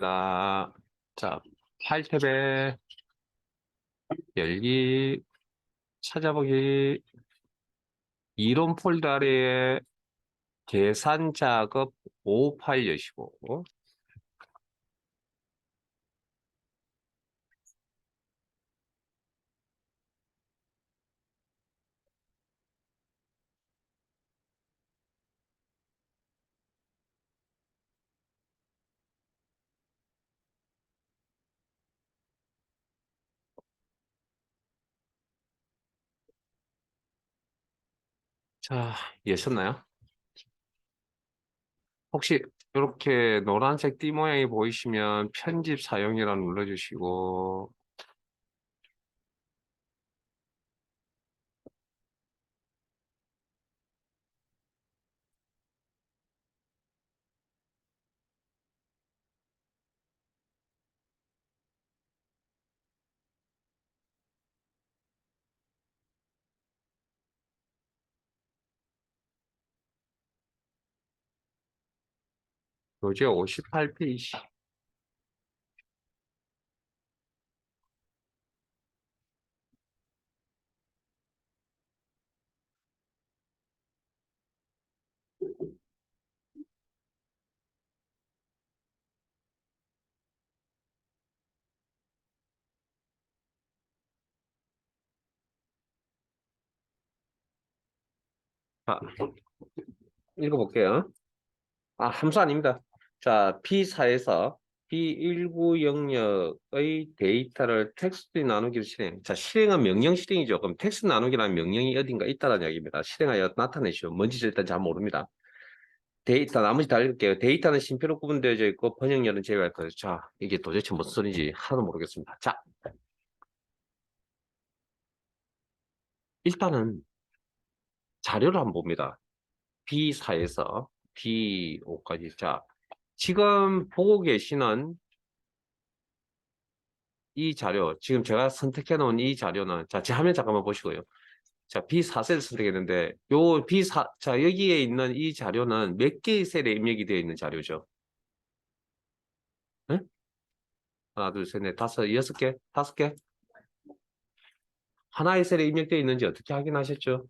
자, 파일 탭에 열기, 찾아보기, 이론 폴더 아래에 계산 작업 5 파일 여시고, 자, 여셨나요? 혹시 이렇게 노란색 띠 모양이 보이시면 편집 사용이라 눌러주시고, 교재 58페이지. 자, 읽어볼게요. 함수 아닙니다. 자, P4에서 B19 영역의 데이터를 텍스트 나누기로 실행. 자, 실행은 명령 실행이죠. 그럼 텍스트 나누기라는 명령이 어딘가 있다는 이야기입니다. 실행하여 나타내시오. 뭔지 일단 잘 모릅니다. 데이터, 나머지 다 읽을게요. 데이터는 심표로 구분되어져 있고 번역열은 제외할 거예요. 자, 이게 도대체 무슨 소리인지 하나도 모르겠습니다. 자, 일단은 자료를 한번 봅니다. B4에서 B5까지. 자, 지금 보고 계시는 이 자료, 지금 제가 선택해 놓은 이 자료는, 자, 제 화면 잠깐만 보시고요. 자, B4셀을 선택했는데, 자, 여기에 있는 이 자료는 몇 개의 셀에 입력이 되어 있는 자료죠? 네? 하나, 둘, 셋, 넷, 다섯, 여섯 개, 다섯 개? 하나의 셀에 입력되어 있는지 어떻게 확인하셨죠?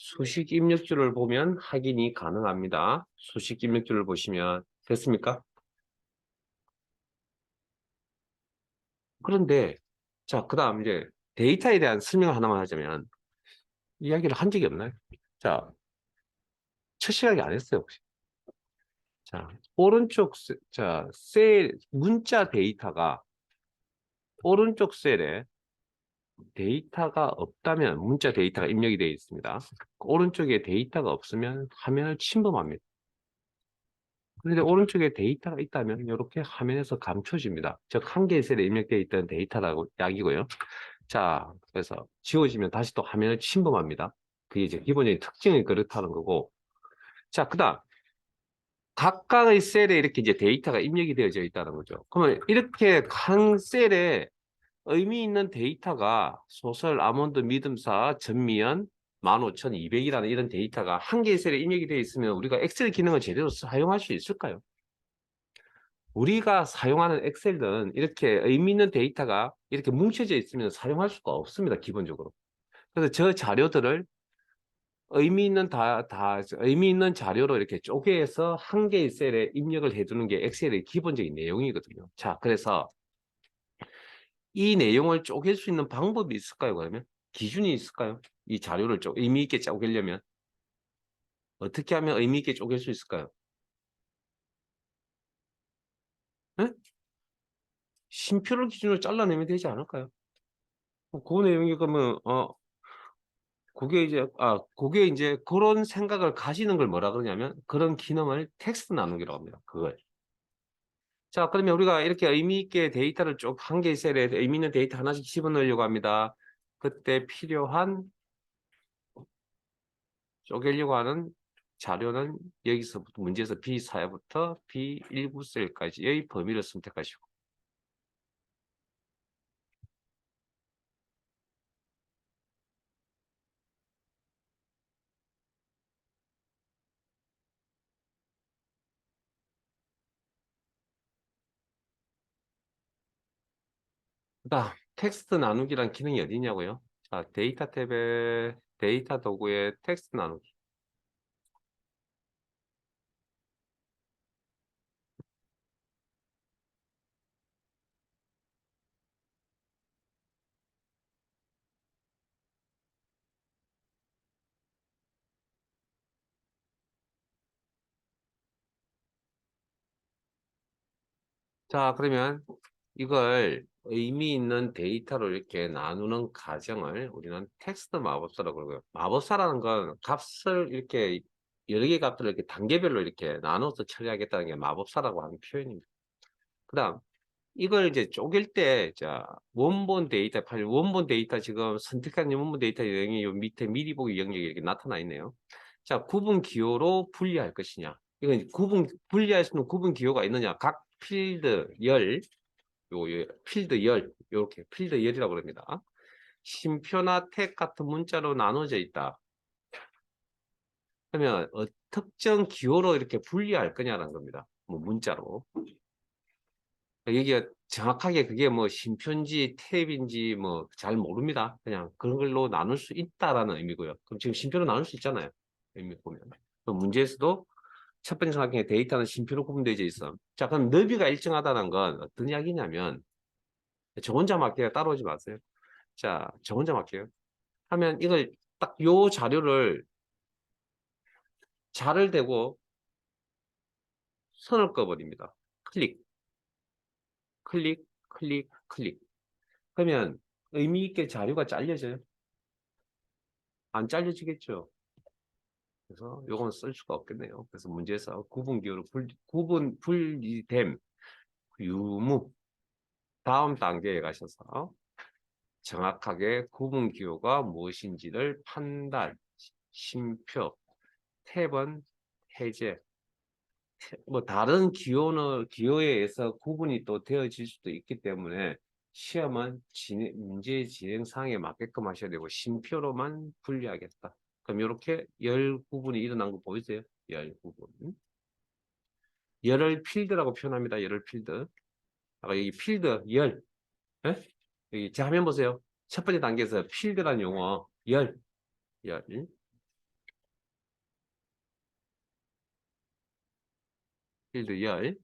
수식 입력줄을 보면 확인이 가능합니다. 수식 입력줄을 보시면 됐습니까? 그런데, 자, 그 다음 이제 데이터에 대한 설명 하나만 하자면, 이야기를 한 적이 없나요? 자, 첫 시각에 안 했어요, 혹시? 자, 오른쪽, 문자 데이터가 오른쪽 셀에 데이터가 없다면 문자 데이터가 입력이 되어 있습니다. 오른쪽에 데이터가 없으면 화면을 침범합니다. 그런데 오른쪽에 데이터가 있다면 이렇게 화면에서 감춰집니다. 즉, 한 개의 셀에 입력되어 있던 데이터라고 약이고요. 자, 그래서 지워지면 다시 또 화면을 침범합니다. 그게 이제 기본적인 특징이 그렇다는 거고. 자, 그 다음. 각각의 셀에 이렇게 이제 데이터가 입력이 되어져 있다는 거죠. 그러면 이렇게 한 셀에 의미 있는 데이터가 소설, 아몬드, 믿음사, 전미연, 15,200이라는 이런 데이터가 한 개의 셀에 입력이 되어 있으면 우리가 엑셀 기능을 제대로 사용할 수 있을까요? 우리가 사용하는 엑셀은 이렇게 의미 있는 데이터가 이렇게 뭉쳐져 있으면 사용할 수가 없습니다, 기본적으로. 그래서 저 자료들을 의미 있는 자료로 이렇게 쪼개서 한 개의 셀에 입력을 해두는 게 엑셀의 기본적인 내용이거든요. 자, 그래서 이 내용을 쪼갤 수 있는 방법이 있을까요, 그러면? 기준이 있을까요? 이 자료를 의미 있게 쪼개려면 어떻게 하면 의미 있게 쪼갤 수 있을까요? 네? 심표를 기준으로 잘라내면 되지 않을까요? 그 내용이 그러면 그게 이제 그런 생각을 가시는 걸 뭐라 그러냐면 그런 기능을 텍스트 나누기라고 합니다. 그걸. 자, 그러면 우리가 이렇게 의미 있게 데이터를 쭉 한 개의 셀에 의미 있는 데이터 하나씩 집어넣으려고 합니다. 그때 필요한 쪼개려고 하는 자료는 여기서부터 문제에서 B4부터 B19셀까지의 범위를 선택하시고 그다음 텍스트 나누기란 기능이 어디 있냐고요? 자, 데이터 탭에 데이터 도구에 텍스트 나누기. 자, 그러면 이걸 의미 있는 데이터로 이렇게 나누는 과정을 우리는 텍스트 마법사라고 그러고요. 마법사라는 건 값을 이렇게 여러 개의 값들을 이렇게 단계별로 이렇게 나눠서 처리하겠다는 게 마법사라고 하는 표현입니다. 그다음 이걸 이제 쪼갤 때, 자, 원본 데이터 파일, 원본 데이터 지금 선택한 원본 데이터 영역이 요 밑에 미리 보기 영역이 이렇게 나타나 있네요. 자, 구분 기호로 분리할 것이냐. 이건 분리할 수 있는 구분 기호가 있느냐. 각 필드 열, 필드 열, 요렇게 필드 열이라고 그럽니다. 쉼표나 택 같은 문자로 나눠져 있다. 그러면 특정 기호로 이렇게 분리할 거냐라는 겁니다. 뭐 문자로. 여기가 정확하게 그게 뭐 쉼표인지 탭인지 뭐 잘 모릅니다. 그냥 그런 걸로 나눌 수 있다라는 의미고요. 그럼 지금 쉼표로 나눌 수 있잖아요. 의미 보면. 그럼 문제에서도 첫 번째 삼각형의 데이터는 쉼표로 구분되어 있어. 자, 그럼 너비가 일정하다는 건 어떤 이야기냐면, 저 혼자 맞게요. 따라오지 마세요. 자, 저 혼자 맞게요. 하면 이걸 딱 요 자료를 자를 대고 선을 꺼버립니다. 클릭, 클릭, 클릭, 클릭. 그러면 의미 있게 자료가 잘려져요? 안 잘려지겠죠? 그래서 요건 쓸 수가 없겠네요. 그래서 문제에서 구분기호로 구분 분리됨 유무 다음 단계에 가셔서 정확하게 구분기호가 무엇인지를 판단, 쉼표, 탭은 해제, 뭐 다른 기호에 의해서 구분이 또 되어질 수도 있기 때문에 시험은 문제 진행 상황에 맞게끔 하셔야 되고 쉼표로만 분리하겠다. 그럼 이렇게 열 구분이 일어난 거 보이세요? 열 구분. 열을 필드라고 표현합니다. 열을 필드. 아까 여기 필드 열. 예? 여기 제 화면 보세요. 첫 번째 단계에서 필드란 용어 열. 열. 필드 열.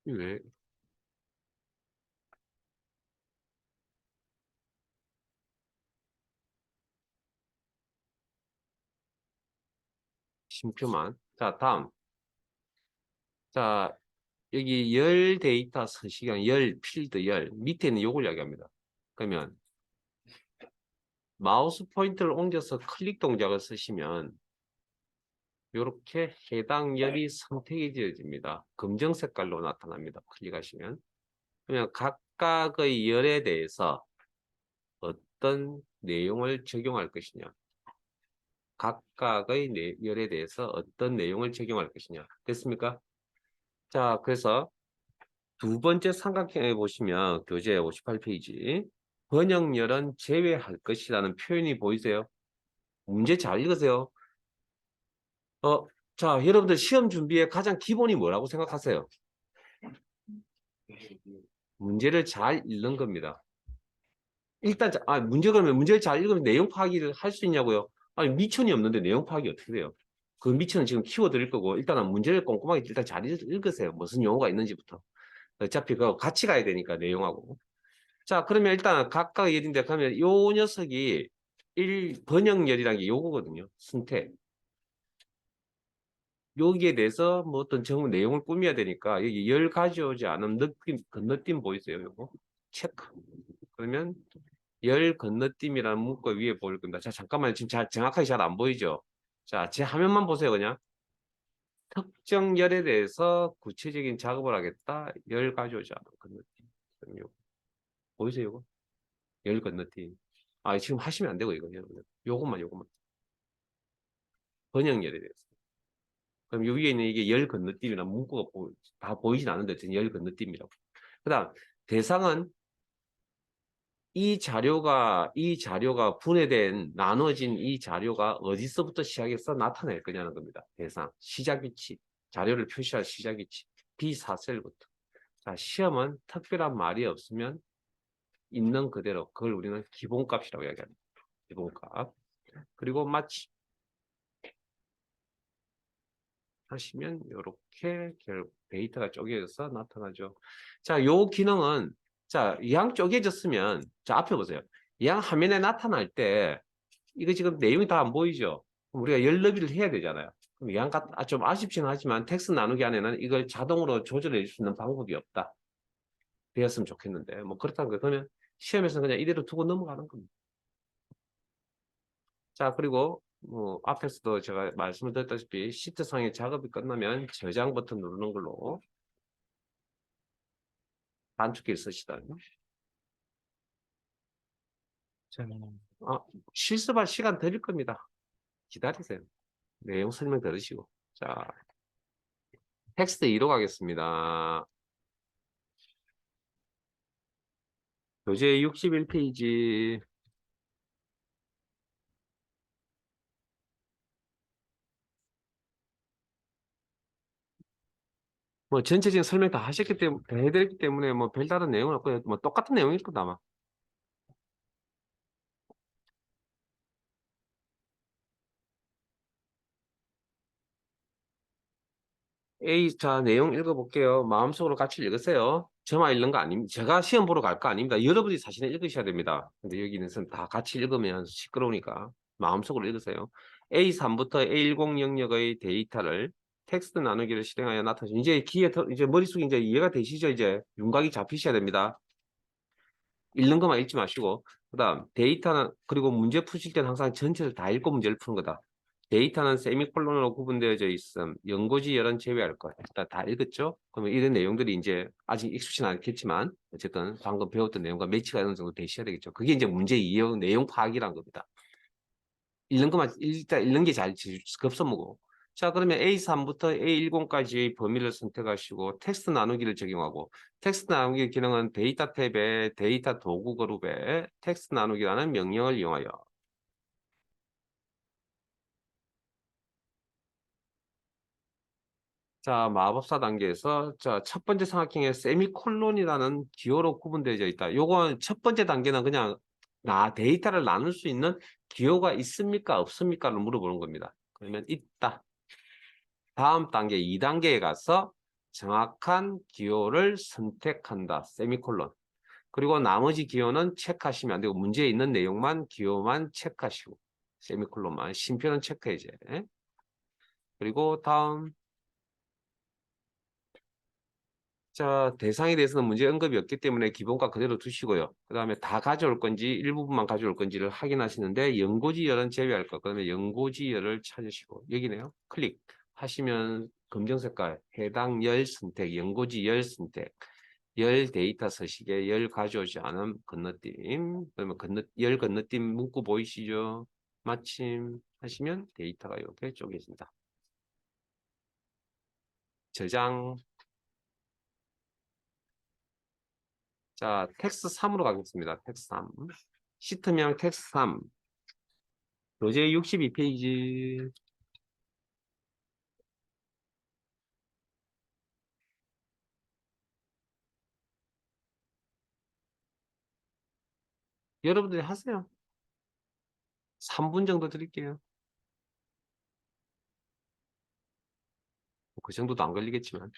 왜 쉼표만. 자, 다음. 자, 여기 열 데이터 서식형 열 필드 열 밑에는 요걸 이야기합니다. 그러면 마우스 포인터를 옮겨서 클릭 동작을 쓰시면 이렇게 해당 열이 선택이 되어집니다. 검정 색깔로 나타납니다. 클릭하시면. 그러면 각각의 열에 대해서 어떤 내용을 적용할 것이냐. 각각의 열에 대해서 어떤 내용을 적용할 것이냐. 됐습니까? 자, 그래서 두 번째 삼각형에 보시면 교재 58페이지 번역열은 제외할 것이라는 표현이 보이세요? 문제 잘 읽으세요. 자, 여러분들 시험 준비에 가장 기본이 뭐라고 생각하세요? 문제를 잘 읽는 겁니다. 일단 문제 그러면 문제를 잘 읽으면 내용 파악을 할 수 있냐고요? 아니 미천이 없는데 내용 파악이 어떻게 돼요? 그 미천은 지금 키워드일 거고 일단은 문제를 꼼꼼하게 일단 잘 읽으세요. 무슨 용어가 있는지부터. 어차피 그 같이 가야 되니까 내용하고. 자, 그러면 일단 각각 예인데 그러면 요 녀석이 번역열이라는 게 요거거든요. 승태. 여기에 대해서 뭐 어떤 정보 내용을 꾸며야 되니까 여기 열 가져오지 않은 건너뛰임 보이세요? 요거 체크. 그러면 열 건너뛰임이라는 문구 위에 보일 겁니다. 자, 잠깐만요. 지금 정확하게 잘 안 보이죠? 자, 제 화면만 보세요, 그냥. 특정 열에 대해서 구체적인 작업을 하겠다. 열 가져오지 않은 건너뛰임. 그럼 보이세요, 이거? 열 건너뛰임. 지금 하시면 안 되고, 이거. 요것만. 번역열이 되겠습니다. 그럼 요 위에 있는 이게 열 건너뛰기나 문구가 다 보이진 않는데 저는 열 건너뛰기라고. 그다음 대상은 이 자료가 분해된 나눠진 이 자료가 어디서부터 시작해서 나타낼 거냐는 겁니다. 대상 시작 위치, 자료를 표시할 시작 위치, B4셀부터. 자, 시험은 특별한 말이 없으면 있는 그대로 그걸 우리는 기본값이라고 이야기합니다. 기본값. 그리고 마치 하시면 이렇게 데이터가 쪼개져서 나타나죠. 자, 요 기능은 자, 이왕 쪼개졌으면 자, 앞에 보세요. 이왕 화면에 나타날 때 이거 지금 내용이 다 안 보이죠? 그럼 우리가 열너비를 해야 되잖아요. 그럼 이왕 좀 아쉽긴 하지만 텍스트 나누기 안에는 이걸 자동으로 조절해 줄 수 있는 방법이 없다. 되었으면 좋겠는데 뭐 그렇다는 거 그러면 시험에서는 그냥 이대로 두고 넘어가는 겁니다. 자, 그리고 뭐 앞에서도 제가 말씀을 드렸다시피 시트상의 작업이 끝나면 저장 버튼 누르는 걸로 단축키를 쓰시다. 아, 실습할 시간 드릴 겁니다. 기다리세요. 내용 설명 들으시고. 자, 텍스트 2로 가겠습니다. 교재 61페이지. 뭐 전체적인 설명 다 하셨기 때문에 해드렸기 때문에 뭐 별다른 내용은 없고 뭐 똑같은 내용일 거다 아마. 자, 내용 읽어볼게요. 마음속으로 같이 읽으세요. 저만 읽는 거 아닙니다. 제가 시험 보러 갈 거 아닙니다. 여러분이 사실은 읽으셔야 됩니다. 근데 여기는 다 같이 읽으면 시끄러우니까 마음속으로 읽으세요. A3부터 A10 영역의 데이터를 텍스트 나누기를 실행하여 나타내죠. 이제 이제 머릿속에 이제 이해가 되시죠? 이제 윤곽이 잡히셔야 됩니다. 읽는 것만 읽지 마시고 그다음 데이터는 그리고 문제 푸실 때는 항상 전체를 다 읽고 문제를 푸는 거다. 데이터는 세미콜론으로 구분되어져 있음. 연고지 열은 제외할 것. 일단 다 읽었죠? 그러면 이런 내용들이 이제 아직 익숙치는 않겠지만 어쨌든 방금 배웠던 내용과 매치가 어느 정도 되셔야 되겠죠. 그게 이제 문제 이해 내용 파악이란 겁니다. 읽는 것만 일단 읽는 게 잘 급선무고. 자, 그러면 A3부터 A10까지의 범위를 선택하시고 텍스트 나누기를 적용하고 텍스트 나누기 기능은 데이터 탭에 데이터 도구 그룹에 텍스트 나누기라는 명령을 이용하여 자, 마법사 단계에서 자, 첫 번째 삼각형에 세미콜론이라는 기호로 구분되어 있다. 요건 첫 번째 단계는 그냥 데이터를 나눌 수 있는 기호가 있습니까? 없습니까?를 물어보는 겁니다. 그러면 있다. 다음 단계 2단계에 가서 정확한 기호를 선택한다. 세미콜론. 그리고 나머지 기호는 체크하시면 안 되고 문제에 있는 내용만 기호만 체크하시고 세미콜론만 심표는 체크해야지. 그리고 다음 자, 대상에 대해서는 문제 언급이 없기 때문에 기본값 그대로 두시고요. 그 다음에 다 가져올 건지 일부분만 가져올 건지를 확인하시는데 연고지열은 제외할 것. 그다음에 연고지열을 찾으시고 여기네요. 클릭하시면 검정 색깔 해당 열 선택, 연고지열 선택, 열 데이터 서식에 열 가져오지 않은 건너뛰임. 그러면 열 건너뛰임 문구 보이시죠? 마침 하시면 데이터가 이렇게 쪼개진다. 저장. 자, 텍스트 3으로 가겠습니다. 텍스트 3. 시트명 텍스트 3. 교재 62페이지. 여러분들이 하세요. 3분 정도 드릴게요. 그 정도도 안 걸리겠지만.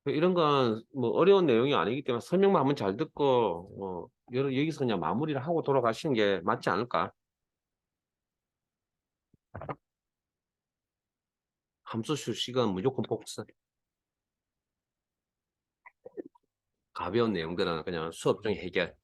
이런 건 뭐 어려운 내용이 아니기 때문에 설명만 한번 잘 듣고 여기서 그냥 마무리를 하고 돌아가시는 게 맞지 않을까? 함수 수식은 무조건 복사. 가벼운 내용들은 그냥 수업 중에 해결.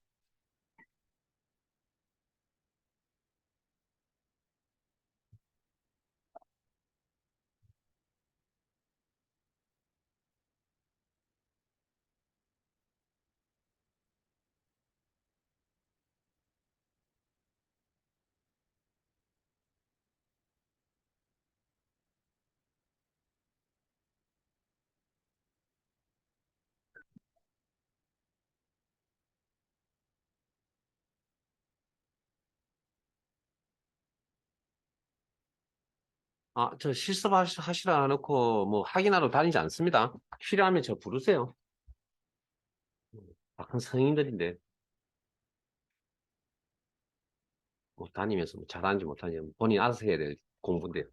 저 실습하시라 놓고 뭐 확인하러 다니지 않습니다. 필요하면 저 부르세요. 큰 성인들인데 뭐 다니면서 뭐 잘하는지 못하는지 본인 알아서 해야 될 공부인데.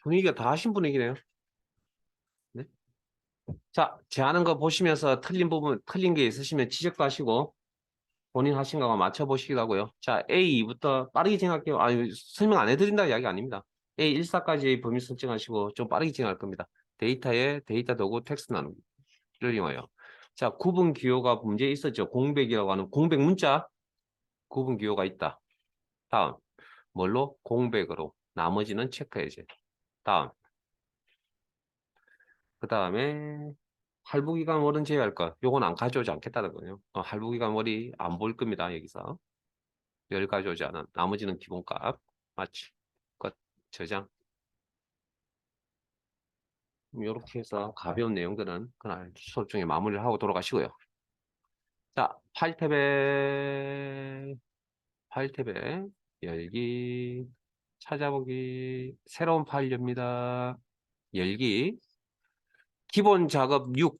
분위기가 다 하신 분위기네요. 네? 자, 제 하는 거 보시면서 틀린 부분, 틀린 게 있으시면 지적도 하시고 본인 하신 거만 맞춰보시기도 하고요. 자, A2부터 빠르게 진행할게요. 설명 안 해드린다 이야기 아닙니다. A14까지 범위 설정하시고 좀 빠르게 진행할 겁니다. 데이터에 데이터 도구 텍스트 나누기를 이용하여. 자, 구분 기호가 문제 있었죠. 공백이라고 하는 공백 문자 구분 기호가 있다. 다음, 뭘로? 공백으로. 나머지는 체크해야지. 다음, 그 다음에 할부기간 월은 제외할 것. 요건 안 가져오지 않겠다는 거예요. 할부기간 월이 안 보일 겁니다. 여기서. 열 가져오지 않은. 나머지는 기본값. 맞지? 끝. 저장. 이렇게 해서 가벼운 내용들은 그날 수업 중에 마무리를 하고 돌아가시고요. 자, 파일 탭에 열기, 찾아보기, 새로운 파일 엽니다. 열기, 기본 작업 6.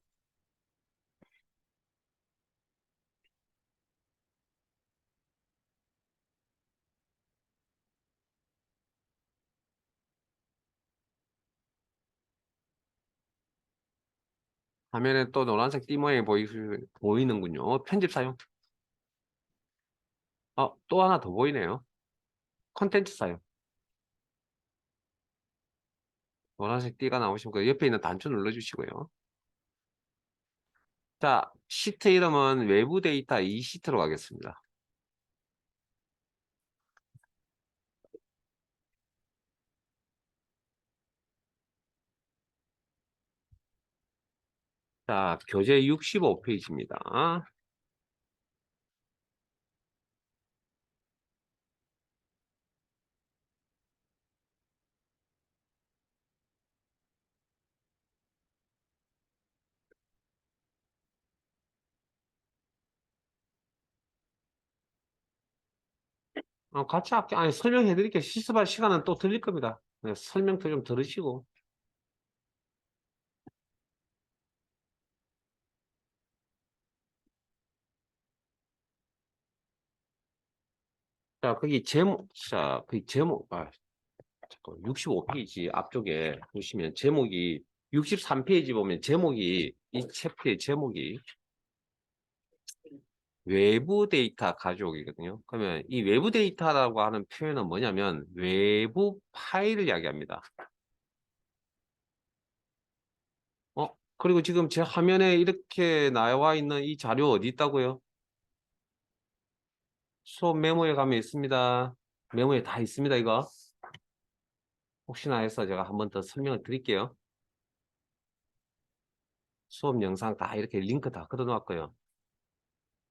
화면에 또 노란색 띠 모양이 보이는군요. 편집 사용. 또 하나 더 보이네요. 컨텐츠 사용. 노란색 띠가 나오시면 그 옆에 있는 단추 눌러주시고요. 자, 시트 이름은 외부 데이터 이 시트로 가겠습니다. 자, 교재 65페이지입니다. 같이 할게. 설명해 드릴게요. 실습할 시간은 또 들릴 겁니다. 네, 설명도 좀 들으시고. 자, 거기 제목, 잠깐, 65페이지 앞쪽에 보시면 제목이, 63페이지 보면 제목이, 이 챕터의 제목이 외부 데이터 가져오기거든요. 그러면 이 외부 데이터라고 하는 표현은 뭐냐면 외부 파일을 이야기합니다. 그리고 지금 제 화면에 이렇게 나와 있는 이 자료 어디 있다고요? 수업 메모에 가면 있습니다. 메모에 다 있습니다, 이거. 혹시나 해서 제가 한 번 더 설명을 드릴게요. 수업 영상 다 이렇게 링크 다 걸어 놓았고요.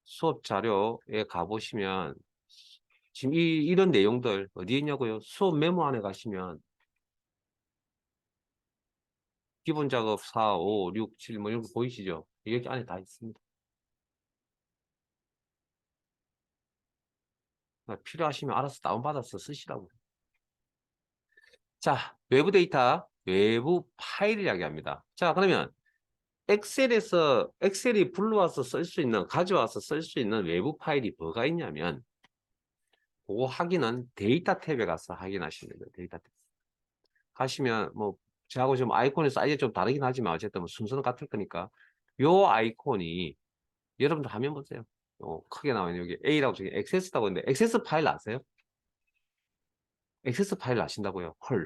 수업 자료에 가보시면 지금 이런 내용들 어디에 있냐고요? 수업 메모 안에 가시면 기본 작업 4, 5, 6, 7 뭐 이런 거 보이시죠? 여기 안에 다 있습니다. 필요하시면 알아서 다운받아서 쓰시라고. 자, 외부 데이터, 외부 파일을 이야기합니다. 자, 그러면 엑셀이 불러와서 쓸 수 있는, 가져와서 쓸 수 있는 외부 파일이 뭐가 있냐면, 그거 확인은 데이터 탭에 가서 확인하시면 돼요. 데이터 탭. 가시면, 뭐, 저하고 좀 아이콘의 사이즈가 좀 다르긴 하지만, 어쨌든 뭐 순서는 같을 거니까, 요 아이콘이, 여러분들 화면 보세요. 크게 나와요. 여기 A라고 저기 액세스라고 있는데, 액세스 파일 아세요? 액세스 파일 아신다고요? 헐.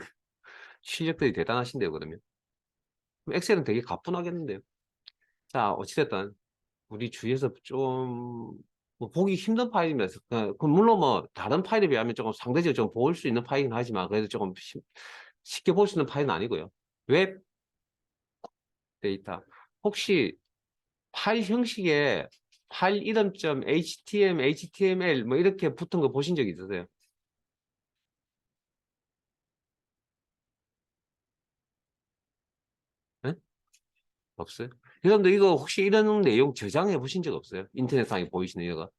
실력들이 대단하신데요, 그러면. 그럼 엑셀은 되게 가뿐하겠는데요. 자, 어찌됐든, 우리 주위에서 좀 뭐 보기 힘든 파일이면서, 물론 뭐 다른 파일에 비하면 조금 상대적으로 좀 볼 수 있는 파일이긴 하지만 그래도 조금 쉽게 볼 수 있는 파일은 아니고요. 웹 데이터. 혹시 파일 형식에 파일 이름점 HTML, HTML 뭐 이렇게 붙은 거 보신 적 있으세요? 네? 없어요? 여러분들 이거 혹시 이런 내용 저장해 보신 적 없어요? 인터넷상에 보이시는 이거?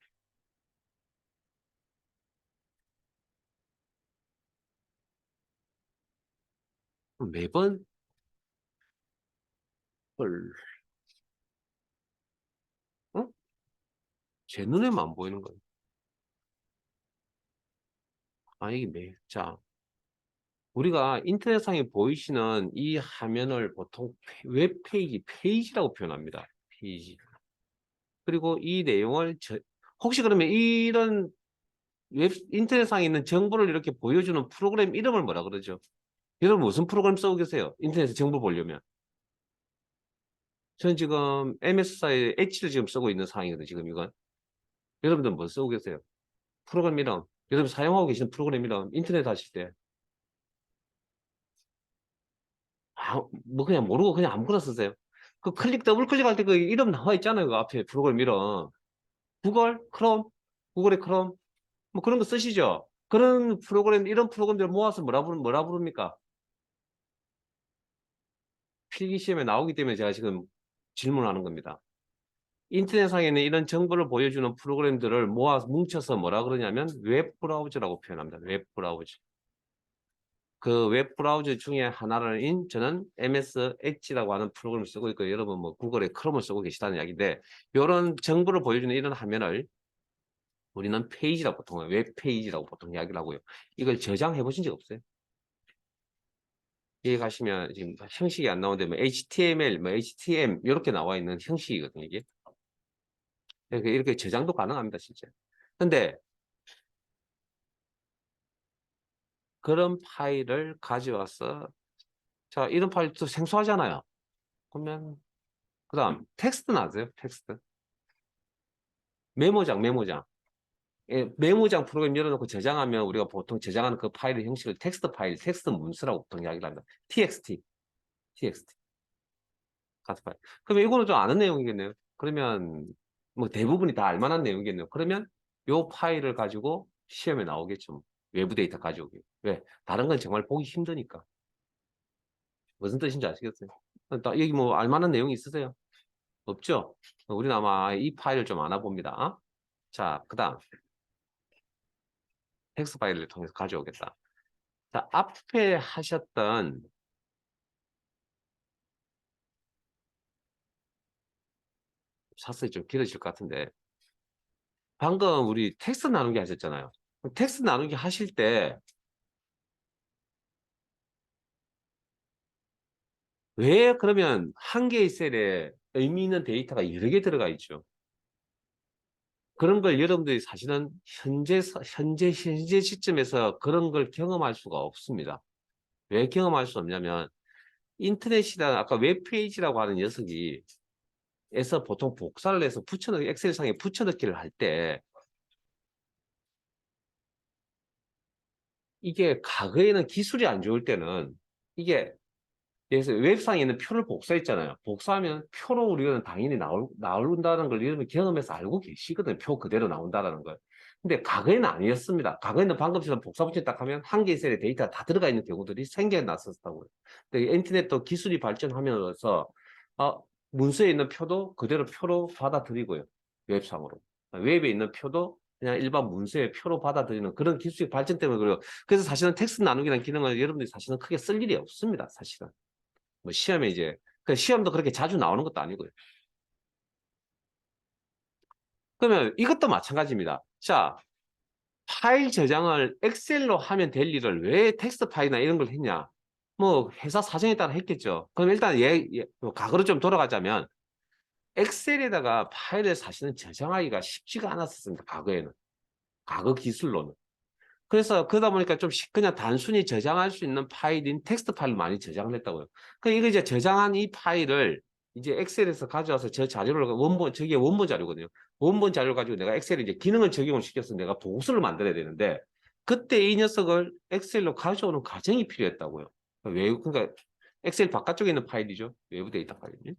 매번 헐, 어? 제 눈에만 안 보이는 거예요. 아, 이게 자, 우리가 인터넷상에 보이시는 이 화면을 보통 웹페이지, 페이지라고 표현합니다. 페이지. 그리고 이 내용을 혹시 그러면 이런 인터넷상에 있는 정보를 이렇게 보여주는 프로그램 이름을 뭐라 그러죠? 여러분 무슨 프로그램 쓰고 계세요? 인터넷에 정보 보려면. 저는 지금 MS사의 엣지를 지금 쓰고 있는 상황이거든요. 지금 이건. 여러분들 뭐 쓰고 계세요? 프로그램 이름. 여러분 사용하고 계시는 프로그램 이름. 인터넷 하실 때. 뭐 그냥 모르고 그냥 아무거나 쓰세요. 그 더블 클릭할 때 그 이름 나와 있잖아요. 그 앞에 프로그램 이름. 구글, 크롬, 구글의 크롬. 뭐 그런 거 쓰시죠? 그런 프로그램, 이런 프로그램들 모아서 뭐라 부릅니까? 필기시험에 나오기 때문에 제가 지금 질문하는 겁니다. 인터넷상에는 이런 정보를 보여주는 프로그램들을 뭉쳐서 뭐라 그러냐면 웹브라우저라고 표현합니다. 웹브라우저. 그 웹브라우저 중에 하나인 저는 MS 엣지라고 하는 프로그램을 쓰고 있고 여러분 뭐 구글에 크롬을 쓰고 계시다는 이야기인데 이런 정보를 보여주는 이런 화면을 우리는 페이지라고 보통 웹페이지라고 보통 이야기를 하고요. 이걸 저장해 보신 적 없어요? 여기 가시면 지금 형식이 안 나오는데 뭐 HTML, 뭐 HTM 이렇게 나와 있는 형식이거든요, 이게. 이렇게 저장도 가능합니다, 진짜. 근데 그런 파일을 가져와서 자, 이런 파일 또 생소하잖아요. 그러면 그다음 텍스트 나세요? 텍스트. 메모장. 예, 메모장 프로그램 열어놓고 저장하면 우리가 보통 저장하는 그 파일의 형식을 텍스트 파일, 텍스트 문서라고 보통 이야기를 합니다. TXT. 카드 파일. 그러면 이거는 좀 아는 내용이겠네요. 그러면 뭐 대부분이 다 알만한 내용이겠네요. 그러면 요 파일을 가지고 시험에 나오겠죠. 뭐. 외부 데이터 가져오기. 왜? 다른 건 정말 보기 힘드니까. 무슨 뜻인지 아시겠어요? 여기 뭐 알만한 내용이 있으세요? 없죠? 우리는 아마 이 파일을 좀 알아봅니다. 자, 그 다음 텍스트 파일을 통해서 가져오겠다. 자, 앞에 하셨던 자세히 좀 길어질 것 같은데 방금 우리 텍스트 나누기 하셨잖아요. 텍스트 나누기 하실 때 왜 그러면 한 개의 셀에 의미 있는 데이터가 여러 개 들어가 있죠? 그런 걸 여러분들이 사실은 현재 시점에서 그런 걸 경험할 수가 없습니다. 왜 경험할 수 없냐면 인터넷이나 아까 웹페이지라고 하는 녀석이 에서 보통 복사를 해서 엑셀상에 붙여넣기를 할 때 이게 과거에는 기술이 안 좋을 때는 이게 그래서 웹상에 있는 표를 복사했잖아요. 복사하면 표로 우리는 당연히 나온다는 걸 여러분 경험해서 알고 계시거든요. 표 그대로 나온다는 걸. 근데 과거에는 아니었습니다. 과거에는 방금처럼 복사 붙여 딱 하면 한 개의 셀에 데이터가 다 들어가 있는 경우들이 생겨났었다고요. 근데 인터넷도 기술이 발전하면서 어, 문서에 있는 표도 그대로 표로 받아들이고요. 웹상으로. 웹에 있는 표도 그냥 일반 문서의 표로 받아들이는 그런 기술이 발전 때문에 그래요. 그래서 사실은 텍스트 나누기라는 기능을 여러분들이 사실은 크게 쓸 일이 없습니다. 사실은. 뭐 시험에 이제 그 시험도 그렇게 자주 나오는 것도 아니고요. 그러면 이것도 마찬가지입니다. 자, 파일 저장을 엑셀로 하면 될 일을 왜 텍스트 파일이나 이런 걸 했냐? 뭐 회사 사정에 따라 했겠죠. 그럼 일단 뭐 과거로 좀 돌아가자면 엑셀에다가 파일을 사실은 저장하기가 쉽지가 않았었습니다. 과거에는. 과거 기술로는. 그래서 그러다 보니까 좀 그냥 단순히 저장할 수 있는 파일인 텍스트 파일을 많이 저장을 했다고요. 그 이거 이제 저장한 이 파일을 이제 엑셀에서 가져와서 저 자료를 저게 원본 자료거든요. 원본 자료를 가지고 내가 엑셀에 이제 기능을 적용을 시켜서 내가 보고서를 만들어야 되는데 그때 이 녀석을 엑셀로 가져오는 과정이 필요했다고요. 그러니까 엑셀 바깥쪽에 있는 파일이죠. 외부 데이터 파일이.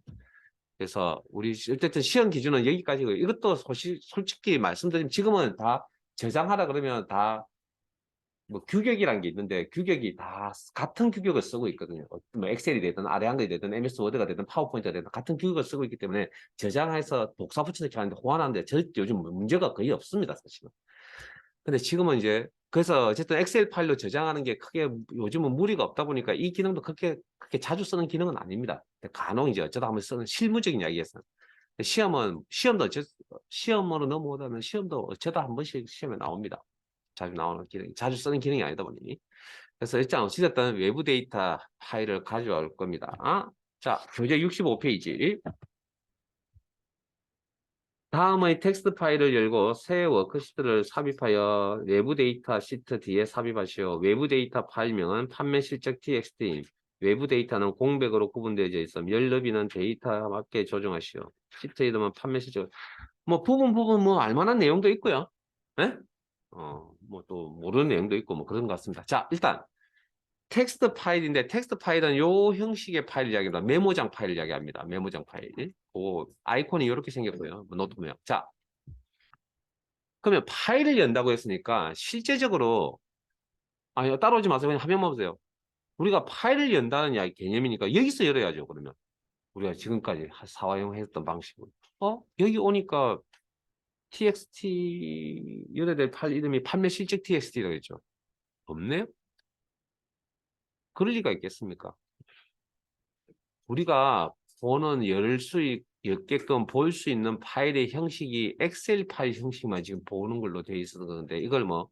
그래서 우리 어쨌든 시험 기준은 여기까지고 이것도 솔직히 말씀드리면 지금은 다 저장하라 그러면 다 뭐 규격이라는 게 있는데 규격이 다 같은 규격을 쓰고 있거든요. 뭐 엑셀이 되든 아래 한글이 되든 MS 워드가 되든 파워포인트가 되든 같은 규격을 쓰고 있기 때문에 저장해서 복사 붙여넣기 하는데 호환하는데 요즘 문제가 거의 없습니다, 사실은. 근데 지금은 이제 그래서 어쨌든 엑셀 파일로 저장하는 게 크게 요즘은 무리가 없다 보니까 이 기능도 그렇게 자주 쓰는 기능은 아닙니다. 간혹 이제 어쩌다 한번 쓰는 실무적인 이야기에서 시험도 시험으로 넘어오다면 시험도 어쩌다 한 번씩 시험에 나옵니다. 자주 나오는 기능, 자주 쓰는 기능이 아니다 보니. 그래서 일단 어찌됐든 외부 데이터 파일을 가져올 겁니다. 자, 교재 65페이지. 다음의 텍스트 파일을 열고 새 워크시트를 삽입하여 내부 데이터 시트 뒤에 삽입하시오. 외부 데이터 파일명은 판매 실적 txt. 외부 데이터는 공백으로 구분되어 있음. 열 너비는 데이터에 맞게 조정하시오. 시트 이름은 판매 실적. 뭐 부분 뭐 알만한 내용도 있고요. 네? 뭐 또 모르는 내용도 있고 뭐 그런 것 같습니다. 자, 일단 텍스트 파일인데 텍스트 파일은 요 형식의 파일 이야기입니다. 메모장 파일 이야기합니다. 메모장 파일. 그 아이콘이 이렇게 생겼고요. 뭐 노트 모양. 자, 그러면 파일을 연다고 했으니까 실제적으로 따라오지 마세요. 그냥 화면만 보세요. 우리가 파일을 연다는 이야기 개념이니까 여기서 열어야죠. 그러면 우리가 지금까지 사용했던 방식으로. 여기 오니까 txt 열어야 될 파일 이름이 판매 실적 txt라고 했죠. 없네요? 그럴 리가 있겠습니까? 우리가 열 수 있게끔 볼 수 있는 파일의 형식이 엑셀 파일 형식만 지금 보는 걸로 되어 있어서 그런데 이걸 뭐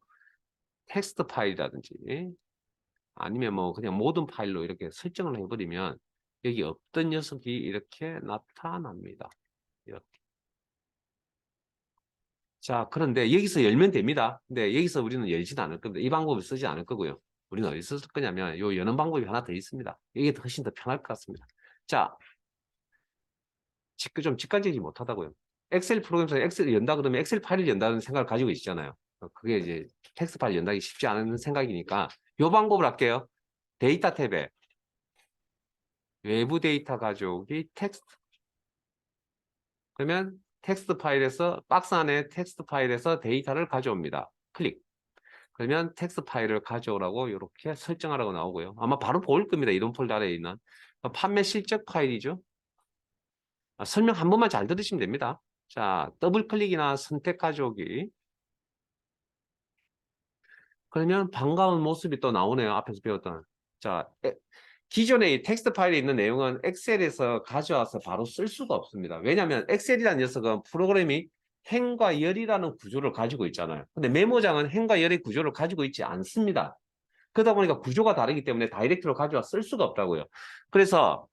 텍스트 파일이라든지 아니면 뭐 그냥 모든 파일로 이렇게 설정을 해버리면 여기 없던 녀석이 이렇게 나타납니다. 이렇게. 자, 그런데 여기서 열면 됩니다. 근데 여기서 우리는 열지도 않을 겁니다. 이 방법을 쓰지 않을 거고요. 우리는 어디서 쓸 거냐면 요 여는 방법이 하나 더 있습니다. 이게 훨씬 더 편할 것 같습니다. 자, 좀 직관적이지 못하다고요. 엑셀 프로그램에서 엑셀을 연다 그러면 엑셀 파일을 연다는 생각을 가지고 있잖아요. 그게 이제 텍스트 파일 연다기 쉽지 않은 생각이니까 요 방법을 할게요. 데이터 탭에 외부 데이터 가져오기 텍스트. 그러면 텍스트 파일에서 박스 안에 텍스트 파일에서 데이터를 가져옵니다. 클릭. 그러면 텍스트 파일을 가져오라고 이렇게 설정하라고 나오고요. 아마 바로 보일 겁니다. 이런 폴더 아래에 있는 판매 실적 파일이죠. 설명 한 번만 잘 들으시면 됩니다. 자, 더블 클릭이나 선택 가져오기. 그러면 반가운 모습이 또 나오네요. 앞에서 배웠던. 자, 기존의 이 텍스트 파일에 있는 내용은 엑셀에서 가져와서 바로 쓸 수가 없습니다. 왜냐하면 엑셀이라는 녀석은 프로그램이 행과 열이라는 구조를 가지고 있잖아요. 근데 메모장은 행과 열의 구조를 가지고 있지 않습니다. 그러다 보니까 구조가 다르기 때문에 다이렉트로 가져와 쓸 수가 없다고요. 그래서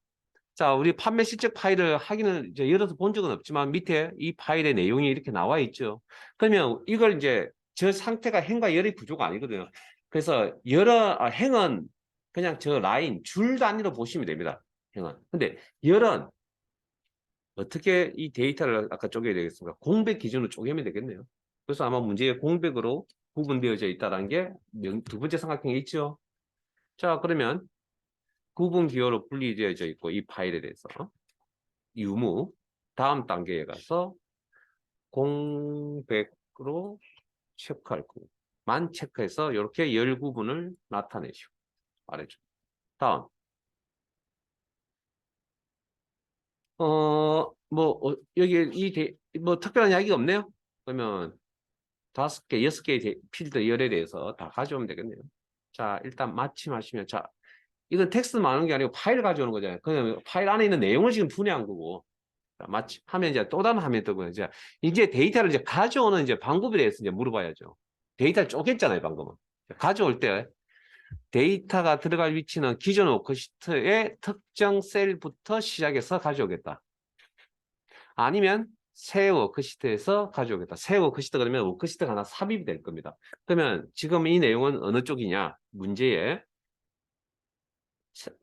자, 우리 판매 실적 파일을 하기는 이제 열어서 본 적은 없지만 밑에 이 파일의 내용이 이렇게 나와 있죠. 그러면 이걸 이제 저 상태가 행과 열의 구조가 아니거든요. 그래서 행은 그냥 저 라인 줄 단위로 보시면 됩니다. 행은. 근데 열은 어떻게 이 데이터를 아까 쪼개야 되겠습니까? 공백 기준으로 쪼개면 되겠네요. 그래서 아마 문제에 공백으로 구분되어져 있다는 게 두 번째 삼각형에 있죠. 자, 그러면 구분 기호로 분리되어져 있고 이 파일에 대해서 유무 다음 단계에 가서 공백으로 체크할 거고 만 체크해서 이렇게 열 구분을 나타내시고 말해줘. 다음 여기 뭐 특별한 이야기가 없네요. 그러면 5개, 6개의 필드 열에 대해서 다 가져오면 되겠네요. 자, 일단 마침하시면 자, 이건 텍스트 많은 게 아니고 파일 가져오는 거잖아요. 그냥 파일 안에 있는 내용을 지금 분해한 거고. 마치 하면 이제 또 다른 화면이 뜨고요. 이제 데이터를 이제 가져오는 이제 방법에 대해서 이제 물어봐야죠. 데이터를 쪼갰잖아요, 방금은. 가져올 때 데이터가 들어갈 위치는 기존 워크시트의 특정 셀부터 시작해서 가져오겠다. 아니면 새 워크시트에서 가져오겠다. 새 워크시트 그러면 워크시트가 하나 삽입이 될 겁니다. 그러면 지금 이 내용은 어느 쪽이냐? 문제에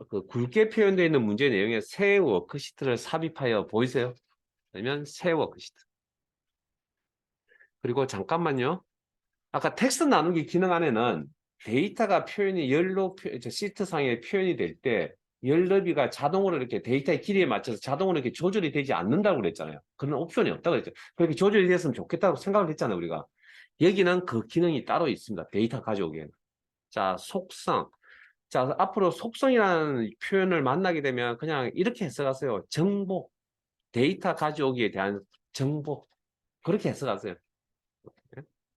그 굵게 표현되어 있는 문제 내용에 새 워크시트를 삽입하여 보이세요? 아니면 새 워크시트. 그리고 잠깐만요. 아까 텍스트 나누기 기능 안에는 데이터가 표현이 시트상에 표현이 될 때 열 너비가 자동으로 이렇게 데이터의 길이에 맞춰서 자동으로 이렇게 조절이 되지 않는다고 그랬잖아요. 그런 옵션이 없다고 그랬죠. 그렇게 조절이 됐으면 좋겠다고 생각을 했잖아요, 우리가. 여기는 그 기능이 따로 있습니다. 데이터 가져오기에는. 자, 속성. 자, 앞으로 속성이라는 표현을 만나게 되면 그냥 이렇게 해석하세요. 정보. 데이터 가져오기에 대한 정보. 그렇게 해석하세요.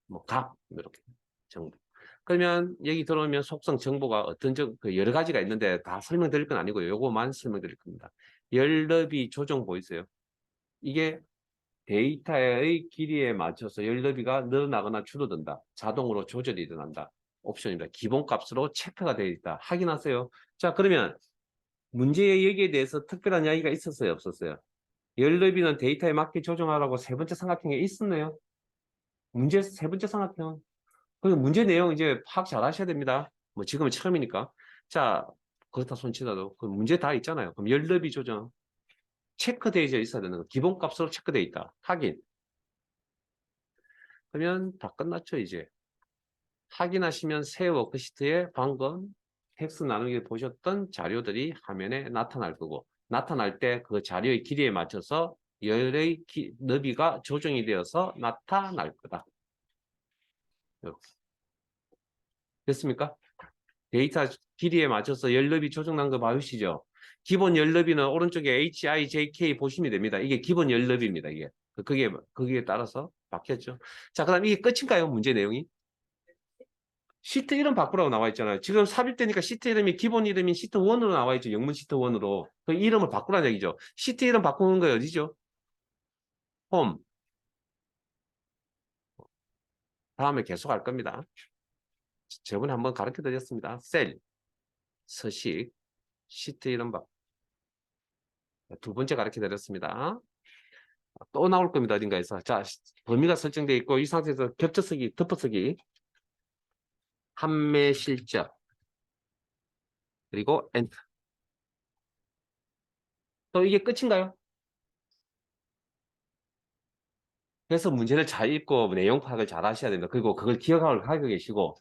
뭐, 값. 이렇게. 정보. 그러면 여기 들어오면 속성 정보가 그 여러 가지가 있는데 다 설명드릴 건 아니고요. 요거만 설명드릴 겁니다. 열너비 조정 보이세요? 이게 데이터의 길이에 맞춰서 열너비가 늘어나거나 줄어든다. 자동으로 조절이 일어난다. 옵션입니다. 기본값으로 체크가 되어 있다. 확인하세요. 자, 그러면 문제의 여기에 대해서 특별한 이야기가 있었어요? 없었어요? 열너비는 데이터에 맞게 조정하라고 세 번째 삼각형에 있었네요. 문제 세 번째 삼각형. 그 문제 내용 이제 파악 잘 하셔야 됩니다. 뭐 지금은 처음이니까. 자, 그렇다 손치더라도 그 문제 다 있잖아요. 그럼 열너비 조정 체크되어 있어야 되는 거. 기본값으로 체크되어 있다. 확인. 그러면 다 끝났죠, 이제. 확인하시면 새 워크시트에 방금 텍스트 나누기 보셨던 자료들이 화면에 나타날 거고, 나타날 때 그 자료의 길이에 맞춰서 열의 너비가 조정이 되어서 나타날 거다. 이렇게. 됐습니까? 데이터 길이에 맞춰서 열너비 조정난 거 봐주시죠. 기본 열너비는 오른쪽에 HIJK 보시면 됩니다. 이게 기본 열너비입니다. 이게. 거기에 따라서 바뀌었죠. 자, 그 다음 이게 끝인가요? 문제 내용이? 시트 이름 바꾸라고 나와 있잖아요. 지금 삽입되니까 시트 이름이 기본 이름인 시트 1으로 나와 있죠. 영문 시트 1으로. 그 이름을 바꾸라는 얘기죠. 시트 이름 바꾸는 거 어디죠? 홈. 다음에 계속 할 겁니다. 저번에 한번 가르쳐 드렸습니다. 셀, 서식, 시트 이름 바꾸. 두 번째 가르쳐 드렸습니다. 또 나올 겁니다. 어딘가에서. 자, 범위가 설정되어 있고 이 상태에서 겹쳐쓰기, 덮어쓰기, 판매 실적, 그리고 엔터. 또 이게 끝인가요? 그래서 문제를 잘 읽고 내용 파악을 잘 하셔야 됩니다. 그리고 그걸 기억하고 가고 계시고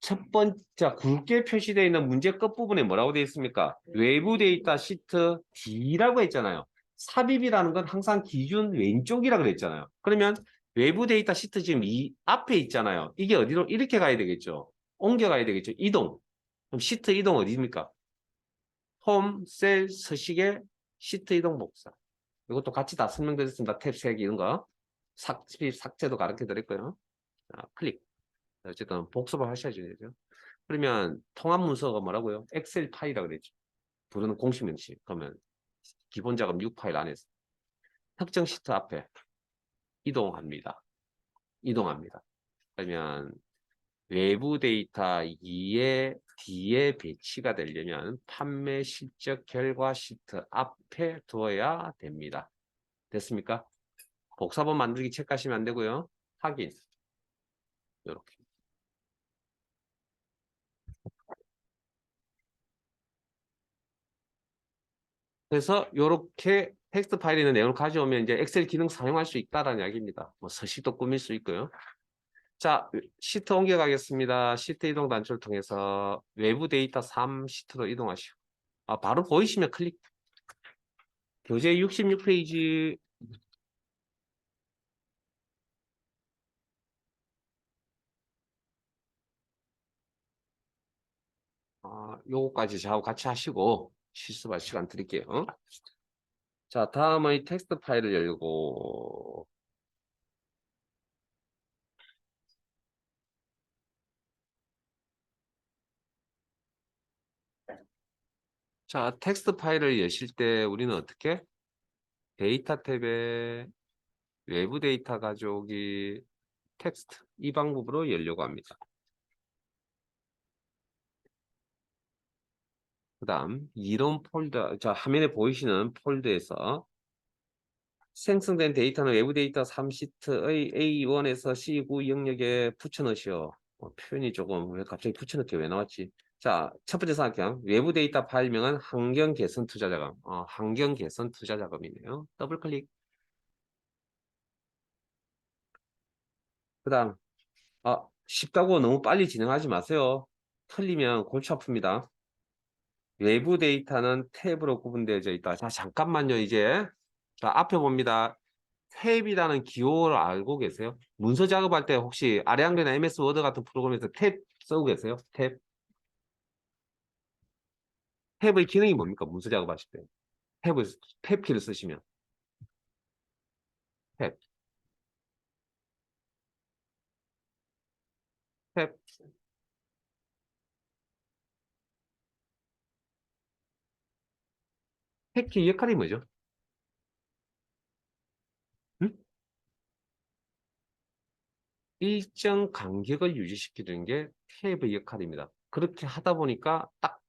첫 번째 굵게 표시되어 있는 문제 끝부분에 뭐라고 되어 있습니까? 외부 데이터 시트 D라고 했잖아요. 삽입이라는 건 항상 기준 왼쪽이라고 그랬잖아요. 그러면 외부 데이터 시트 지금 이 앞에 있잖아요. 이게 어디로 이렇게 가야 되겠죠. 옮겨가야 되겠죠. 이동. 그럼 시트 이동 어디입니까? 홈, 셀, 서식의 시트 이동 복사. 이것도 같이 다 설명드렸습니다. 탭 3개 이런 거. 삭제도 가르쳐 드렸고요. 자, 클릭. 어쨌든 복습을 하셔야죠. 그러면 통합 문서가 뭐라고요? 엑셀 파일이라고 그랬죠. 부르는 공식 명칭. 그러면 기본 작업 6 파일 안에서 특정 시트 앞에 이동합니다. 이동합니다. 그러면 외부 데이터 2에 D에 배치가 되려면 판매 실적 결과 시트 앞에 두어야 됩니다. 됐습니까? 복사본 만들기 체크하시면 안 되고요. 확인. 이렇게. 그래서 이렇게 텍스트 파일에 있는 내용을 가져오면 이제 엑셀 기능 사용할 수 있다라는 이야기입니다. 뭐 서식도 꾸밀 수 있고요. 자, 시트 옮겨가겠습니다. 시트 이동 단추를 통해서 외부 데이터 3 시트로 이동하시고 바로 보이시면 클릭. 교재 66페이지 요거까지 저하고 같이 하시고 실습할 시간 드릴게요. 자, 다음은 텍스트 파일을 열고 자, 텍스트 파일을 여실 때 우리는 어떻게? 데이터 탭에 외부 데이터 가져오기 텍스트 이 방법으로 열려고 합니다. 그 다음 이런 폴더, 자 화면에 보이시는 폴더에서 생성된 데이터는 외부 데이터 3시트의 A1에서 C9 영역에 붙여넣으시오. 표현이 조금 왜 갑자기 붙여넣기 왜 나왔지? 자, 첫 번째 생각해요. 외부 데이터 파일명은 환경 개선 투자 자금. 환경 개선 투자 자금이네요. 더블 클릭. 그 다음, 쉽다고 너무 빨리 진행하지 마세요. 틀리면 골치 아픕니다. 외부 데이터는 탭으로 구분되어져 있다. 자, 잠깐만요, 이제. 자, 앞에 봅니다. 탭이라는 기호를 알고 계세요? 문서 작업할 때 혹시 아래한글이나 MS 워드 같은 프로그램에서 탭 쓰고 계세요? 탭? 탭의 기능이 뭡니까? 문서 작업하실 때. 탭 키를 쓰시면. 탭. 탭. 탭 키 역할이 뭐죠? 응? 일정 간격을 유지시키는 게 탭의 역할입니다. 그렇게 하다 보니까 딱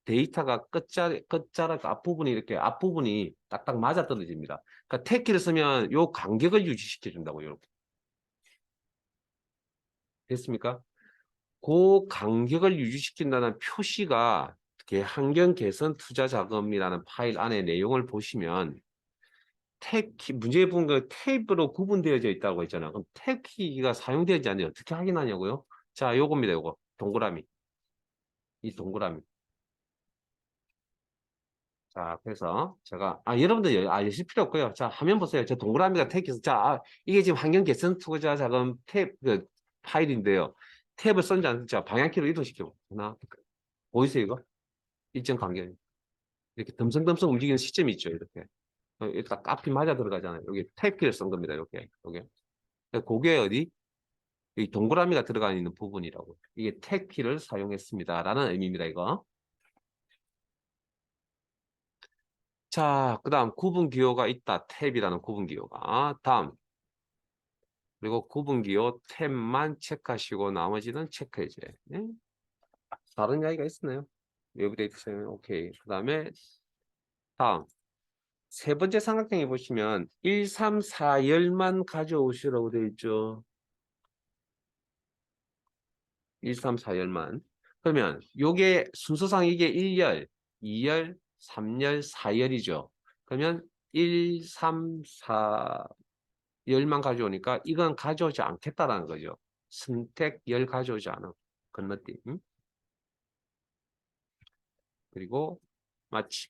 데이터가 끝자락 앞부분이 이렇게 앞부분이 딱딱 맞아 떨어집니다. 그러니까 탭 키를 쓰면 요 간격을 유지시켜 준다고요. 이렇게. 됐습니까? 그 간격을 유지시킨다는 표시가 환경 개선 투자 자금이라는 파일 안에 내용을 보시면 문제에 보면 그 탭으로 구분되어져 있다고 했잖아요. 그럼 탭 키가 사용되지 않는지 어떻게 확인하냐고요? 자, 요겁니다. 요거. 동그라미. 이 동그라미. 자, 그래서 제가, 여러분들 아실 필요 없고요. 자, 화면 보세요. 저 동그라미가 탭 키에서, 자, 이게 지금 환경 개선 투자 자금 파일인데요. 탭을 썼지 않죠? 방향키로 이동시켜. 하나, 보이세요, 이거? 일정 간격. 이렇게 덤성덤성 움직이는 시점이 있죠. 이렇게. 일단 앞이 맞아 들어가잖아요. 여기 탭키를 쓴 겁니다. 이렇게. 요게. 그게 어디? 이 동그라미가 들어가 있는 부분이라고. 이게 탭키를 사용했습니다라는 의미입니다. 이거. 자, 그 다음 구분 기호가 있다. 탭이라는 구분 기호가. 다음. 그리고 구분 기호 탭만 체크하시고 나머지는 체크해줘요. 네? 다른 이야기가 있었나요? 외부 데이터 사용 오케이. 그 다음에 다음. 세 번째 삼각형에 보시면 1, 3, 4열만 가져오시라고 되어 있죠. 1, 3, 4열만. 그러면 요게 순서상 이게 1열, 2열, 3열, 4열이죠. 그러면 1, 3, 4열만 가져오니까 이건 가져오지 않겠다라는 거죠. 선택 열 가져오지 않아. 건너뛰. 응? 그리고 마치.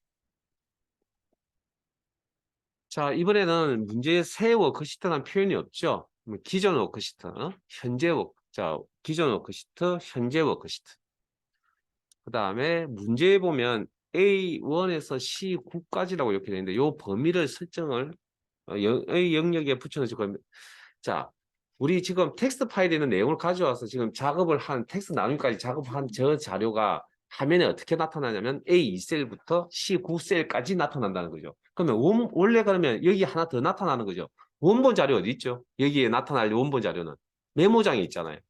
자, 이번에는 문제에 새 워크시트라는 표현이 없죠. 기존 워크시트, 기존 워크시트, 현재 워크시트. 그 다음에 문제에 보면 A1에서 C9까지라고 이렇게 되는데 요 범위를 설정을 의 영역에 붙여놓으실 겁니다. 자, 우리 지금 텍스트 파일에 있는 내용을 가져와서 지금 작업을 한 텍스트 나누기까지 작업한 저 자료가 화면에 어떻게 나타나냐면 A2셀부터 C9셀까지 나타난다는 거죠. 그러면 원래 그러면 여기 하나 더 나타나는 거죠. 원본 자료 어디 있죠? 여기에 나타날 원본 자료는 메모장에 있잖아요.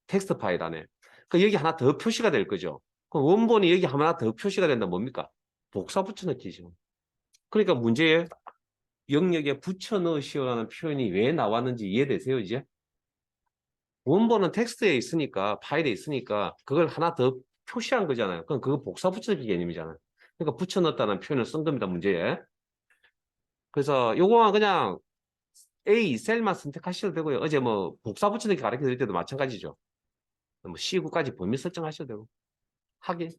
텍스트 파일 안에. 그 여기 하나 더 표시가 될 거죠. 그럼 원본이 여기 하나 더 표시가 된다면 뭡니까? 복사 붙여넣기죠. 그러니까 문제에 영역에 붙여넣으시오라는 표현이 왜 나왔는지 이해되세요, 이제? 원본은 텍스트에 있으니까, 파일에 있으니까 그걸 하나 더 표시한 거잖아요. 그럼 그거 복사 붙여넣기 개념이잖아요. 그러니까 붙여넣었다는 표현을 쓴 겁니다, 문제에. 그래서 요거만 그냥 A 셀만 선택하셔도 되고요. 어제 뭐 복사 붙여넣기 가르쳐 드릴 때도 마찬가지죠. 뭐 C9까지 범위 설정하셔도 되고. 확인.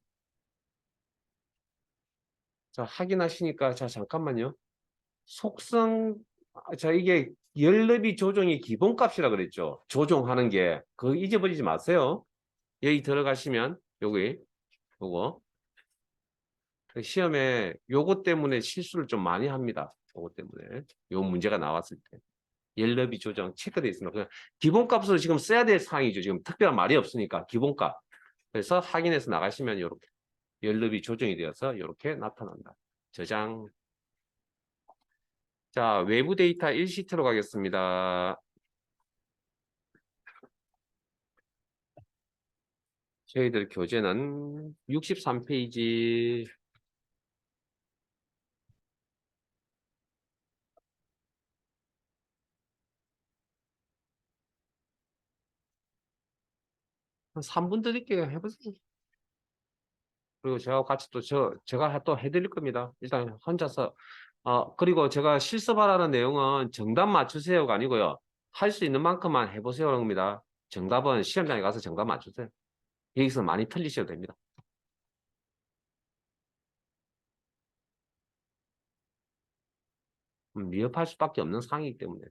자, 확인하시니까, 자, 잠깐만요. 속성, 자, 이게 열너비 조정이 기본값이라 그랬죠. 조정하는 게. 그거 잊어버리지 마세요. 여기 들어가시면, 요거. 그 시험에 요거 때문에 실수를 좀 많이 합니다. 요거 때문에. 요 문제가 나왔을 때. 열너비 조정 체크되어 있습니다. 그냥 기본값으로 지금 써야 될 사항이죠. 지금 특별한 말이 없으니까. 기본값. 그래서 확인해서 나가시면 요렇게. 열너비 조정이 되어서 요렇게 나타난다. 저장. 자, 외부 데이터 1시트로 가겠습니다. 저희들 교재는 63페이지. 한 3분 드릴게요. 해보세요. 그리고 제가 같이 또 제가 또 해드릴 겁니다. 일단 혼자서. 그리고 제가 실습하라는 내용은 정답 맞추세요가 아니고요. 할 수 있는 만큼만 해보세요라는 겁니다. 정답은 시험장에 가서 정답 맞추세요. 여기서 많이 틀리셔도 됩니다. 위협할 수밖에 없는 상황이기 때문에.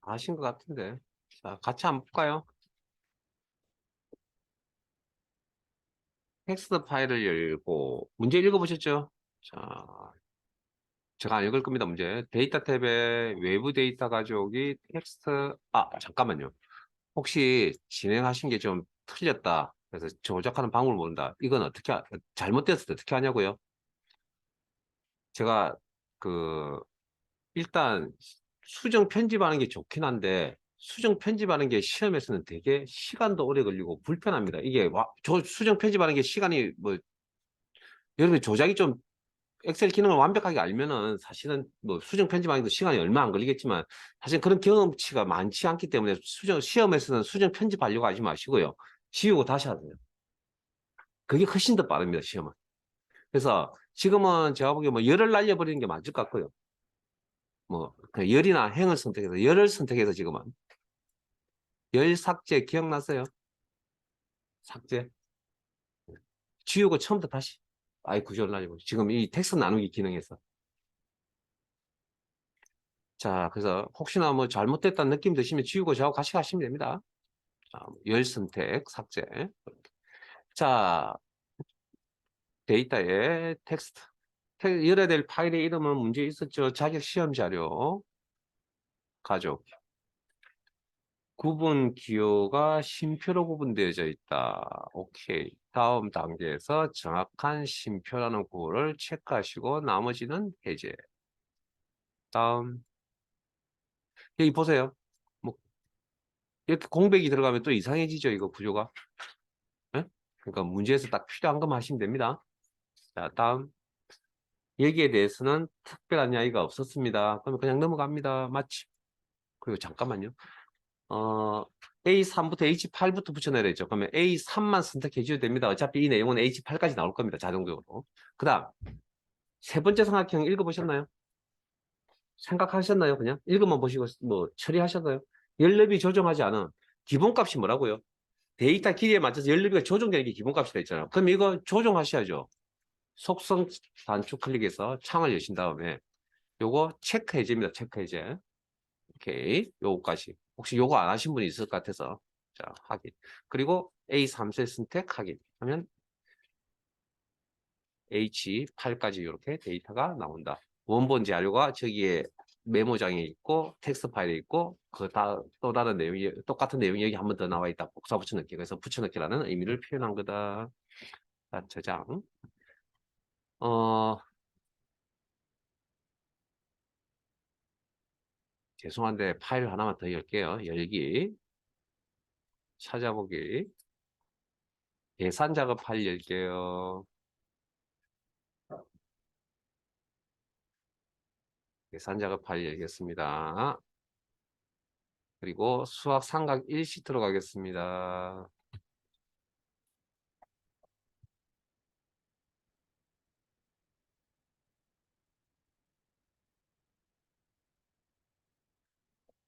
아신 것 같은데. 자, 같이 한번 볼까요? 텍스트 파일을 열고, 문제 읽어보셨죠? 자, 제가 안 읽을 겁니다, 문제. 데이터 탭에 외부 데이터 가져오기, 텍스트, 잠깐만요. 혹시 진행하신 게 좀 틀렸다. 그래서 조작하는 방법을 모른다. 이건 잘못됐을 때 어떻게 하냐고요? 제가, 그, 일단, 수정 편집하는 게 좋긴 한데, 수정 편집하는 게 시험에서는 되게 시간도 오래 걸리고 불편합니다. 이게, 수정 편집하는 게 시간이 뭐, 여러분 조작이 좀 엑셀 기능을 완벽하게 알면은 사실은 뭐 수정 편집하기도 시간이 얼마 안 걸리겠지만 사실 그런 경험치가 많지 않기 때문에 시험에서는 수정 편집하려고 하지 마시고요. 지우고 다시 하세요. 그게 훨씬 더 빠릅니다, 시험은. 그래서 지금은 제가 보기에 뭐 열을 날려버리는 게 맞을 것 같고요. 뭐 그냥 열이나 행을 선택해서 열을 선택해서 지금은 열 삭제 기억나세요? 삭제 지우고 처음부터 다시 아이 구조를 날려버리고 지금 이 텍스트 나누기 기능에서 자 그래서 혹시나 뭐 잘못됐다는 느낌 드시면 지우고 저하고 같이 가시면 됩니다. 자, 열 선택 삭제 자 데이터에 텍스트 열어야 될 파일의 이름은 문제 있었죠. 자격 시험 자료 가족 구분 기호가 쉼표로 구분되어져 있다. 오케이. 다음 단계에서 정확한 쉼표라는 구호를 체크하시고 나머지는 해제. 다음 여기 보세요. 뭐 이렇게 공백이 들어가면 또 이상해지죠. 이거 구조가. 예? 그러니까 문제에서 딱 필요한 것만 하시면 됩니다. 자, 다음 여기에 대해서는 특별한 이야기가 없었습니다. 그러면 그냥 넘어갑니다. 맞지? 그리고 잠깐만요. A3부터 H8부터 붙여내야 되죠. 그러면 A3만 선택해 주셔도 됩니다. 어차피 이 내용은 H8까지 나올 겁니다. 자동적으로. 그 다음, 세 번째 삼각형 읽어보셨나요? 생각하셨나요? 그냥? 읽어만 보시고 뭐 처리하셨나요? 연립이 조정하지 않은 기본값이 뭐라고요? 데이터 길이에 맞춰서 연립이 조정되는 게 기본값이 돼 있잖아요. 그럼 이거 조정하셔야죠. 속성 단축 클릭해서 창을 여신 다음에 요거 체크 해제입니다. 체크 해제. 오케이. 요거까지. 혹시 요거 안 하신 분이 있을 것 같아서. 자, 확인. 그리고 A3셀 선택 확인. 하면 H8까지 이렇게 데이터가 나온다. 원본 자료가 저기에 메모장에 있고 텍스트 파일에 있고 또 다른 내용이 똑같은 내용이 여기 한 번 더 나와 있다. 복사 붙여넣기. 그래서 붙여넣기라는 의미를 표현한 거다. 자, 저장. 어, 죄송한데 파일 하나만 더 열게요. 열기. 찾아보기. 계산 작업 파일 열게요. 계산 작업 파일 열겠습니다. 그리고 수학 삼각 1시트로 가겠습니다.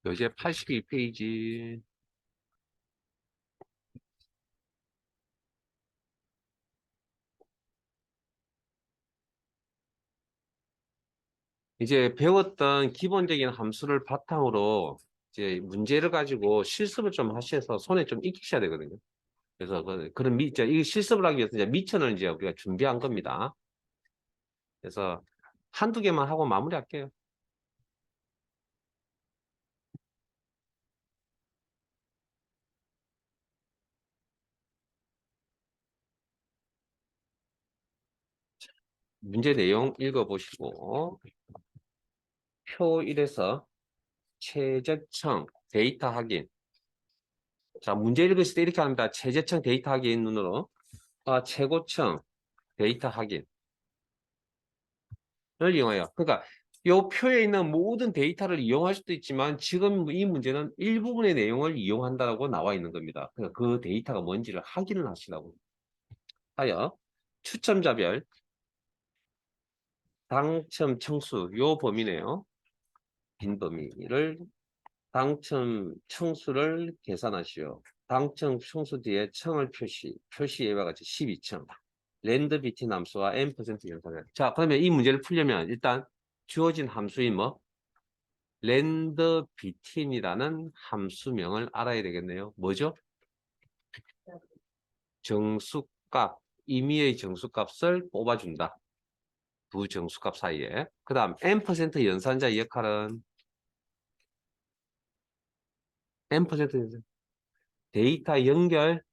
교재 82페이지. 이제 배웠던 기본적인 함수를 바탕으로 이제 문제를 가지고 실습을 좀 하셔서 손에 좀 익히셔야 되거든요. 그래서 그런 이제 이 실습을 하기 위해서 이제 미천을 이제 우리가 준비한 겁니다. 그래서 한두 개만 하고 마무리할게요. 문제 내용 읽어보시고 표 1에서 최저청 데이터 확인. 자, 문제 읽으실 때 이렇게 합니다. 최저청 데이터 확인 눈으로. 최고청 데이터 확인을 이용해요. 그러니까 이 표에 있는 모든 데이터를 이용할 수도 있지만 지금 이 문제는 일부분의 내용을 이용한다고 나와 있는 겁니다. 그러니까 그 데이터가 뭔지를 확인을 하시라고 하여 추첨자별 당첨 청수 요 범위네요. 빈 범위를 당첨 청수를 계산하시오. 당첨 청수 뒤에 청을 표시 예와 같이 12청. 랜드 비트 함수와 n% 연산을. 자, 그러면 이 문제를 풀려면 일단 주어진 함수인 뭐? 랜드 비틴이라는 함수명을 알아야 되겠네요. 뭐죠? 정수값, 임의의 정수값을 뽑아준다. 두 정수값 사이에. 그 다음 n% 연산자의 역할은 n% 연산. 데이터 연결,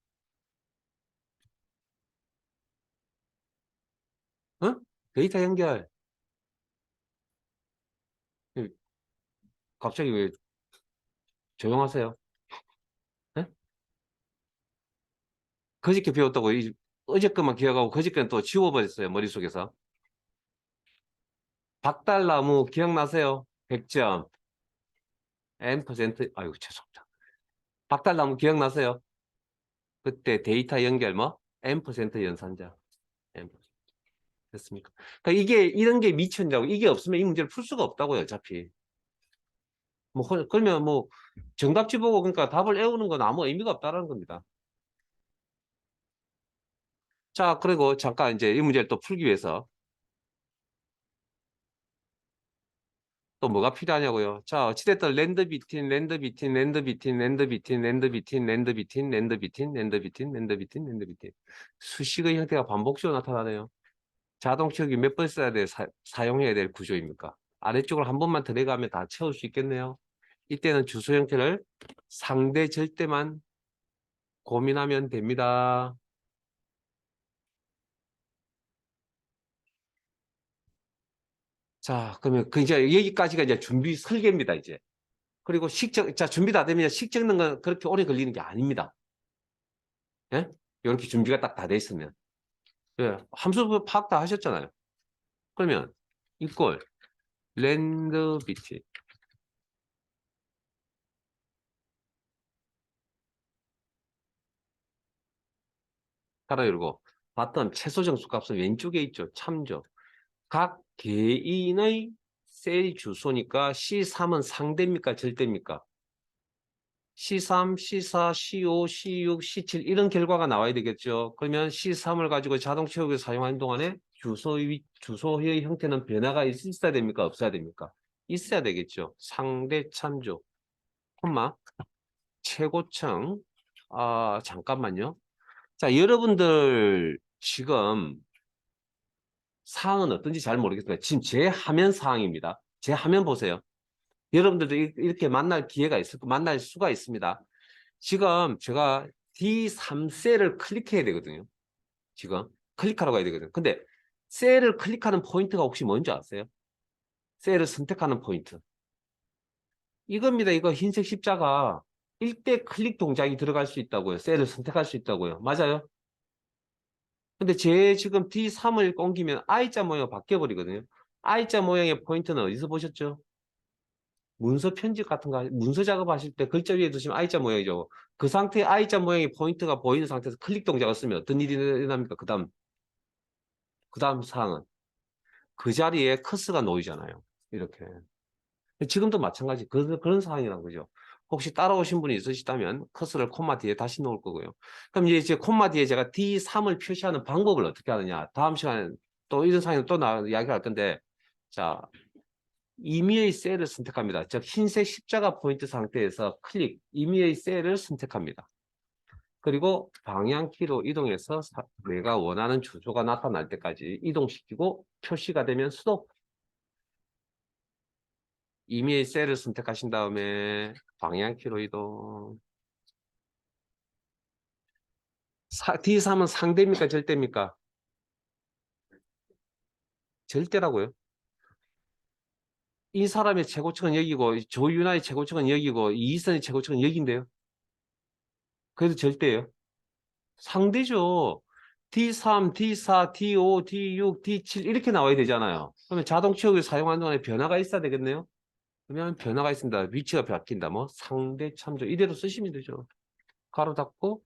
어? 데이터 연결. 갑자기 왜 조용하세요? 예? 그저께 배웠다고 어저께만 기억하고 그저께는 또 지워버렸어요. 머릿속에서. 박달나무 기억나세요? 100점. n%, 아이고 죄송합니다. 박달나무 기억나세요? 그때 데이터 연결 뭐? n% 연산자. n%. 됐습니까? 그러니까 이런 게 미천자고 이게 없으면 이 문제를 풀 수가 없다고요, 어차피. 뭐, 그러면 뭐, 정답지 보고 그러니까 답을 외우는 건 아무 의미가 없다는 겁니다. 자, 그리고 잠깐 이제 이 문제를 또 풀기 위해서 또 뭐가 필요하냐고요. 자, 어찌됐든 랜드 비틴, 랜드 비틴, 랜드 비틴, 랜드 비틴, 랜드 비틴, 랜드 비틴, 랜드 비틴, 랜드 비틴, 랜드 비틴, 랜드 비틴. 수식의 형태가 반복적으로 나타나네요. 자동 채우기 몇 번 써야 돼, 사용해야 될 구조입니까? 아래쪽으로 한 번만 들어가면 다 채울 수 있겠네요. 이때는 주소 형태를 상대 절대만 고민하면 됩니다. 자, 그러면 그 이제 여기까지가 이제 준비 설계입니다, 이제. 그리고 자, 준비 다 되면 식 적는 건 그렇게 오래 걸리는 게 아닙니다. 예? 이렇게 준비가 딱 다 돼 있으면. 예, 함수 파악 다 하셨잖아요. 그러면 이꼴 랜드 비트 가로 열고 봤던 최소 정수 값은 왼쪽에 있죠. 참조. 각 개인의 셀 주소니까 C3은 상대입니까? 절대입니까? C3, C4, C5, C6, C7 이런 결과가 나와야 되겠죠. 그러면 C3을 가지고 자동 채우기를 사용하는 동안에 주소의 형태는 변화가 있어야 됩니까? 없어야 됩니까? 있어야 되겠죠. 상대 참조, 콤마, 최고층. 아, 잠깐만요. 자, 여러분들 지금 사항은 어떤지 잘 모르겠어요. 지금 제 화면 사항입니다. 제 화면 보세요. 여러분들도 이렇게 만날 기회가 만날 수가 있습니다. 지금 제가 D3셀을 클릭해야 되거든요. 지금 클릭하라고 해야 되거든요. 근데 셀을 클릭하는 포인트가 혹시 뭔지 아세요? 셀을 선택하는 포인트. 이겁니다. 이거 흰색 십자가. 일대 클릭 동작이 들어갈 수 있다고요. 셀을 선택할 수 있다고요. 맞아요? 근데 제 지금 D3을 옮기면 I자 모양이 바뀌어버리거든요. I자 모양의 포인트는 어디서 보셨죠? 문서 편집 같은 거, 문서 작업하실 때 글자 위에 두시면 I자 모양이죠. 그 상태에 I자 모양의 포인트가 보이는 상태에서 클릭 동작을 쓰면 어떤 일이 일어납니까? 그 다음 사항은 그 자리에 커서가 놓이잖아요. 이렇게. 지금도 마찬가지 그런 상황이란 거죠. 혹시 따라오신 분이 있으시다면 커서를 콤마 뒤에 다시 놓을 거고요. 그럼 이제 콤마 뒤에 제가 D3을 표시하는 방법을 어떻게 하느냐. 다음 시간에 또 이런 상황이 또 이야기할 건데, 자, 임의의 셀을 선택합니다. 즉 흰색 십자가 포인트 상태에서 임의의 셀을 선택합니다. 그리고 방향키로 이동해서 내가 원하는 주소가 나타날 때까지 이동시키고 표시가 되면 스톱. 임의의 셀을 선택하신 다음에 방향키로 이동. D3은 상대입니까? 절대입니까? 절대라고요. 이 사람의 최고층은 여기고 조윤아의 최고층은 여기고 이희선의 최고층은 여기인데요. 그래도 절대예요. 상대죠. D3, D4, D5, D6, D7 이렇게 나와야 되잖아요. 그러면 자동 채우기를 사용하는 동안에 변화가 있어야 되겠네요. 그러면 변화가 있습니다. 위치가 바뀐다. 뭐 상대 참조 이대로 쓰시면 되죠. 가로 닫고.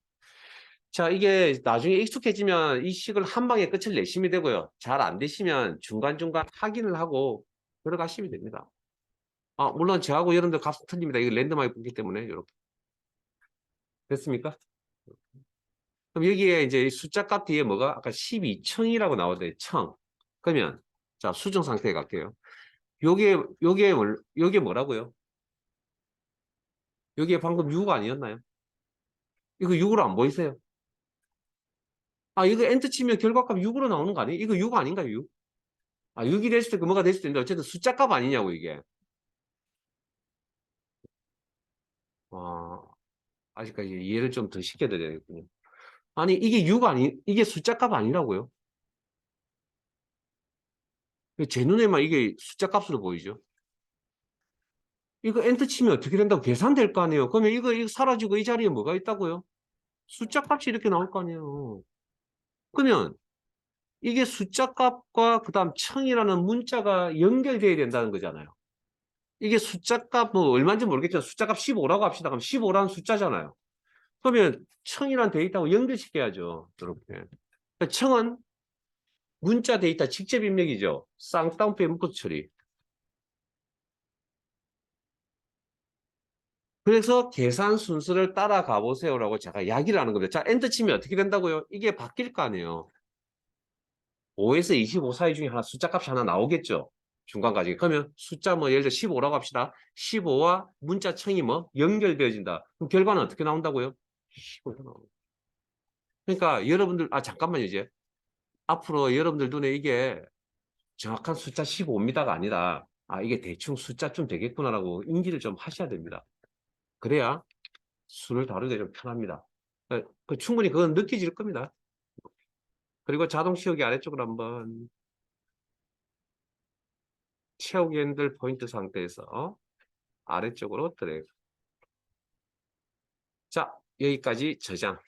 자, 이게 나중에 익숙해지면 이 식을 한 방에 끝을 내시면 되고요. 잘 안 되시면 중간중간 확인을 하고 들어가시면 됩니다. 아, 물론 저하고 여러분들 값은 틀립니다. 이거 랜덤하게 뽑기 때문에 이렇게. 됐습니까? 그럼 여기에 이제 숫자 값 뒤에 뭐가 아까 12층이라고 나오던데 층. 그러면 자, 수정 상태에 갈게요. 요게 뭐라고요? 여기에 방금 6 아니었나요? 이거 6으로 안 보이세요? 아, 이거 엔터 치면 결과값 6으로 나오는 거 아니에요? 이거 6 아닌가요, 6? 아, 6이 됐을 때 그 뭐가 됐을 텐데 어쨌든 숫자 값 아니냐고 이게. 아, 아직까지 이해를 좀 더 시켜드려야겠군요. 아니, 이게 6 이게 숫자 값 아니라고요? 제 눈에만 이게 숫자 값으로 보이죠? 이거 엔터 치면 어떻게 된다고 계산될 거 아니에요? 그러면 이거 사라지고 이 자리에 뭐가 있다고요? 숫자 값이 이렇게 나올 거 아니에요? 그러면 이게 숫자 값과 그다음 청이라는 문자가 연결돼야 된다는 거잖아요. 이게 숫자 값 뭐 얼마인지 모르겠지만 숫자 값 15라고 합시다. 그럼 15라는 숫자잖아요. 그러면 청이란 데이터하고 연결시켜야죠. 이렇게. 청은 문자 데이터 직접 입력이죠. 쌍따옴표에 묶어서 처리. 그래서 계산 순서를 따라가 보세요라고 제가 이야기를 하는 겁니다. 자, 엔터 치면 어떻게 된다고요? 이게 바뀔 거 아니에요. 5에서 25 사이 중에 하나 숫자 값이 하나 나오겠죠. 중간까지. 그러면 숫자 뭐 예를 들어 15라고 합시다. 15와 문자청이 뭐 연결되어진다. 그럼 결과는 어떻게 나온다고요? 15가 나옵니다. 그러니까 여러분들 잠깐만요 이제. 앞으로 여러분들 눈에 이게 정확한 숫자 15입니다가 아니라 이게 대충 숫자쯤 되겠구나라고 인지를 좀 하셔야 됩니다. 그래야 수를 다루기 좀 편합니다. 충분히 그건 느껴질 겁니다. 그리고 자동 치우기 아래쪽으로 한번 채우기 핸들 포인트 상태에서 아래쪽으로 드래그. 자, 여기까지 저장.